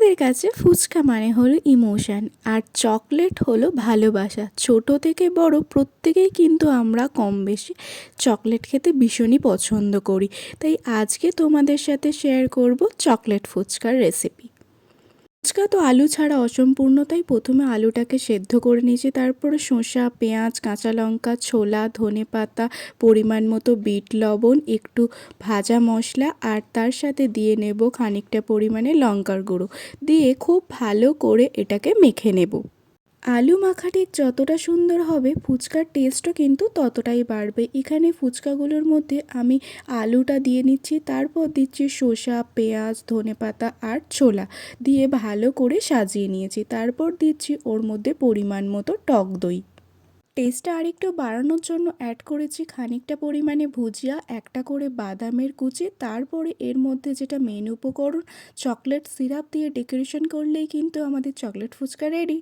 আমাদের কাছে ফুচকা মানে হলো ইমোশন, আর চকলেট হলো ভালোবাসা। ছোট থেকে বড় প্রত্যেকেই কিন্তু আমরা কম বেশি চকলেট খেতে ভীষণই পছন্দ করি। তাই আজকে তোমাদের সাথে শেয়ার করব চকলেট ফুচকার রেসিপি। ফুচকা তো আলু ছাড়া অসম্পূর্ণ, তাই প্রথমে আলুটাকে সেদ্ধ করে নিয়েছি, তারপরে শসা, পেঁয়াজ, কাঁচা লঙ্কা, ছোলা, ধনেপাতা, পরিমাণ মতো বিট লবণ, একটু ভাজা মশলা, আর তার সাথে দিয়ে নেব খানিকটা পরিমাণে লঙ্কার গুঁড়ো, দিয়ে খুব ভালো করে এটাকে মেখে নেব। আলু মাখা ঠিক যতটা সুন্দর হবে ফুচকার টেস্টও কিন্তু ততটাই বাড়বে। এখানে ফুচকাগুলোর মধ্যে আমি আলুটা দিয়ে নিচ্ছি, তারপর দিচ্ছি শসা, পেঁয়াজ, ধনেপাতা আর ছোলা, দিয়ে ভালো করে সাজিয়ে নিয়েছি। তারপর দিচ্ছি ওর মধ্যে পরিমাণ মতো টক দই। টেস্টটা আরেকটু বাড়ানোর জন্য অ্যাড করেছি খানিকটা পরিমাণে ভুজিয়া, একটা করে বাদামের কুচি, তারপরে এর মধ্যে যেটা মেন উপকরণ চকলেট সিরাপ দিয়ে ডেকোরেশন করলেই কিন্তু আমাদের চকলেট ফুচকা রেডি।